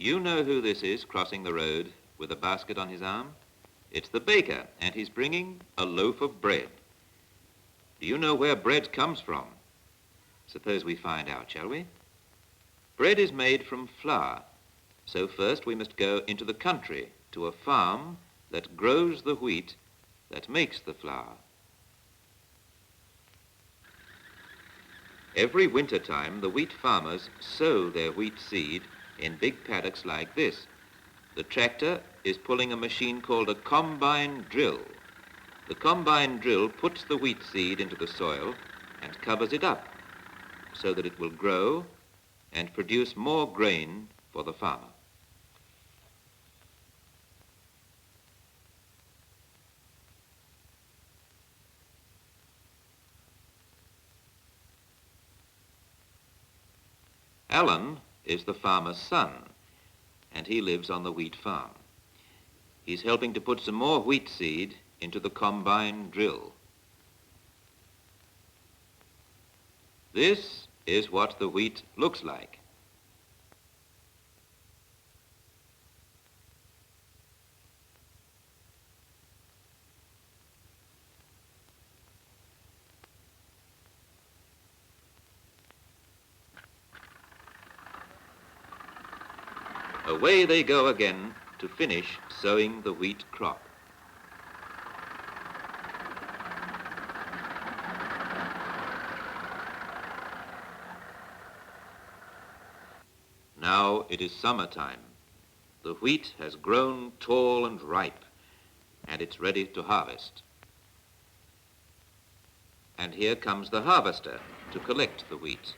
you know who this is crossing the road with a basket on his arm? It's the baker, and he's bringing a loaf of bread. Do you know where bread comes from? Suppose we find out, shall we? Bread is made from flour, so first we must go into the country to a farm that grows the wheat that makes the flour. Every winter time, the wheat farmers sow their wheat seed in big paddocks like this. The tractor is pulling a machine called a combine drill. The combine drill puts the wheat seed into the soil and covers it up so that it will grow and produce more grain for the farmer. Alan is the farmer's son, and he lives on the wheat farm. He's helping to put some more wheat seed into the combine drill. This is what the wheat looks like. Away they go again to finish sowing the wheat crop. Now it is summertime. The wheat has grown tall and ripe, and it's ready to harvest. And here comes the harvester to collect the wheat.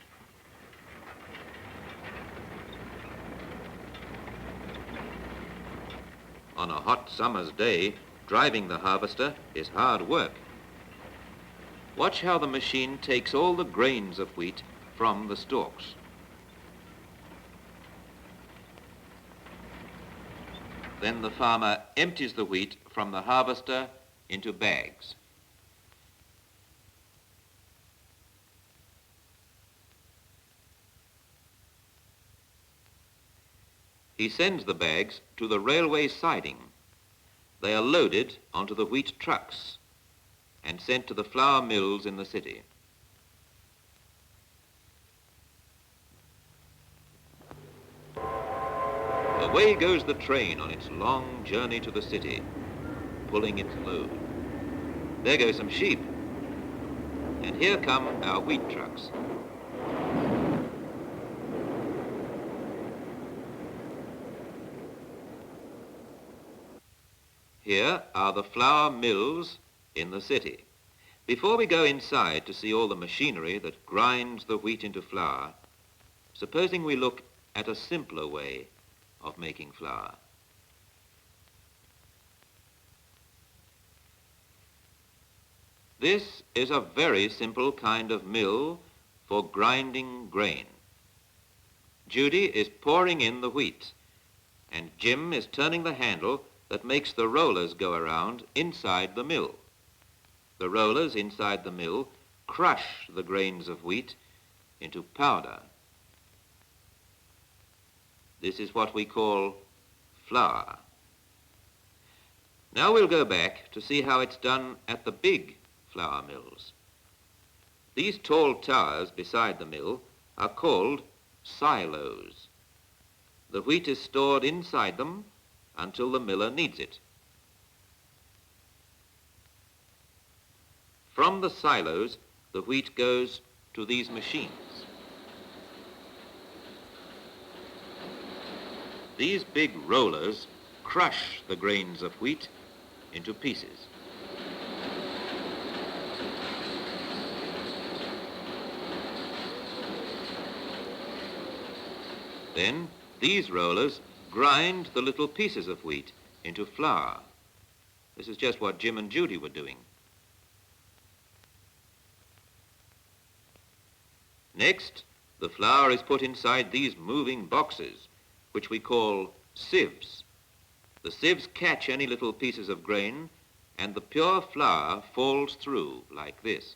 On a hot summer's day, driving the harvester is hard work. Watch how the machine takes all the grains of wheat from the stalks. Then the farmer empties the wheat from the harvester into bags. He sends the bags to the railway siding. They are loaded onto the wheat trucks and sent to the flour mills in the city. Away goes the train on its long journey to the city, pulling its load. There go some sheep, and here come our wheat trucks. Here are the flour mills in the city. Before we go inside to see all the machinery that grinds the wheat into flour, supposing we look at a simpler way of making flour. This is a very simple kind of mill for grinding grain. Judy is pouring in the wheat, and Jim is turning the handle that makes the rollers go around inside the mill. The rollers inside the mill crush the grains of wheat into powder. This is what we call flour. Now we'll go back to see how it's done at the big flour mills. These tall towers beside the mill are called silos. The wheat is stored inside them until the miller needs it. From the silos, the wheat goes to these machines. These big rollers crush the grains of wheat into pieces. Then these rollers grind the little pieces of wheat into flour. This is just what Jim and Judy were doing. Next, the flour is put inside these moving boxes, which we call sieves. The sieves catch any little pieces of grain, and the pure flour falls through like this.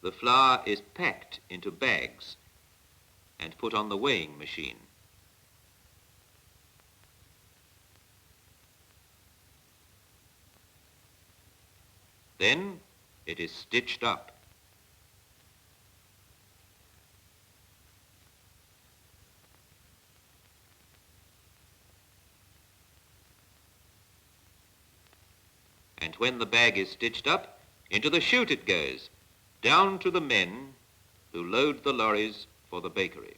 The flour is packed into bags and put on the weighing machine. Then it is stitched up. And when the bag is stitched up, into the chute it goes, down to the men who load the lorries for the bakery.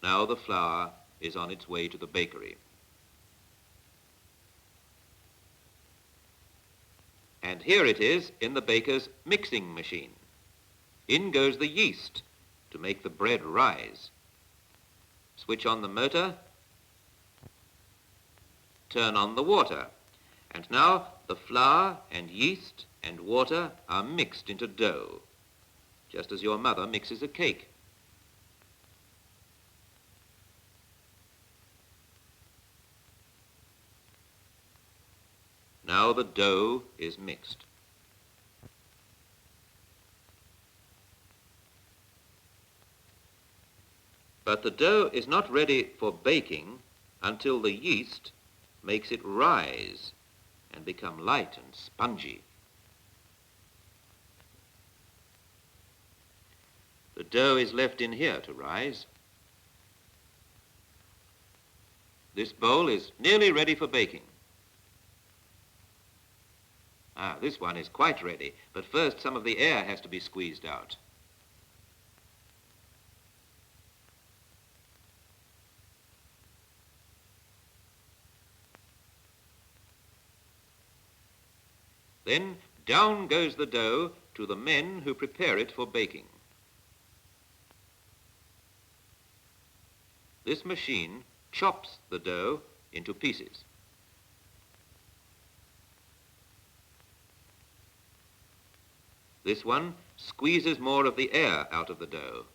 Now the flour is on its way to the bakery. And here it is in the baker's mixing machine. In goes the yeast to make the bread rise. Switch on the motor, turn on the water, and now the flour and yeast and water are mixed into dough, just as your mother mixes a cake. Now the dough is mixed. But the dough is not ready for baking until the yeast makes it rise and become light and spongy. The dough is left in here to rise. This bowl is nearly ready for baking. This one is quite ready, but first some of the air has to be squeezed out. Then down goes the dough to the men who prepare it for baking. This machine chops the dough into pieces. This one squeezes more of the air out of the dough.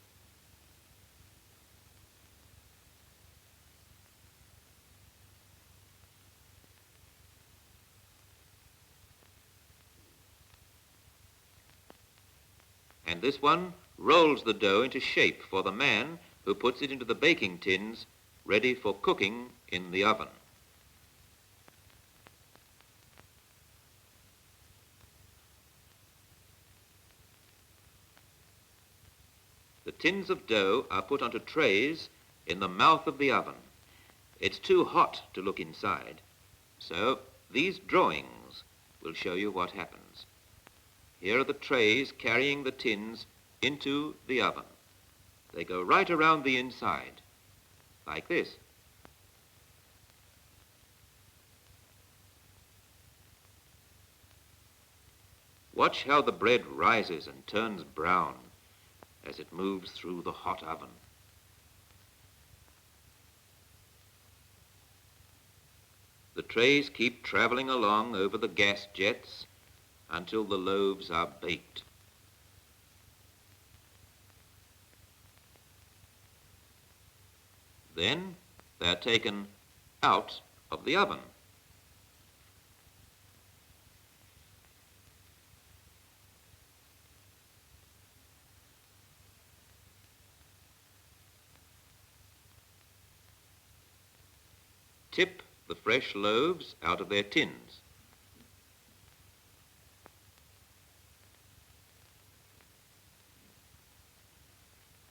And this one rolls the dough into shape for the man who puts it into the baking tins ready for cooking in the oven. The tins of dough are put onto trays in the mouth of the oven. It's too hot to look inside, so these drawings will show you what happens. Here are the trays carrying the tins into the oven. They go right around the inside, like this. Watch how the bread rises and turns brown as it moves through the hot oven. The trays keep traveling along over the gas jets until the loaves are baked. Then they're taken out of the oven. Tip the fresh loaves out of their tins.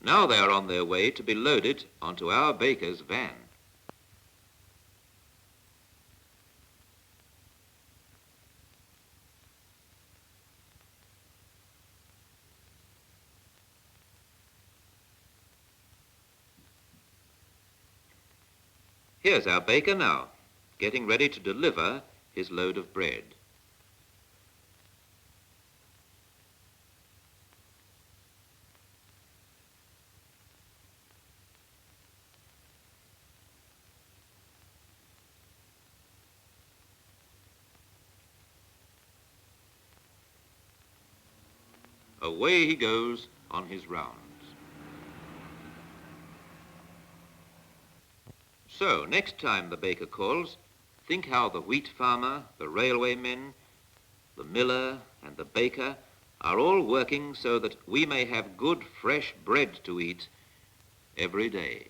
Now they are on their way to be loaded onto our baker's van. Here's our baker now, getting ready to deliver his load of bread. Away he goes on his rounds. So, next time the baker calls, think how the wheat farmer, the railway men, the miller and the baker are all working so that we may have good fresh bread to eat every day.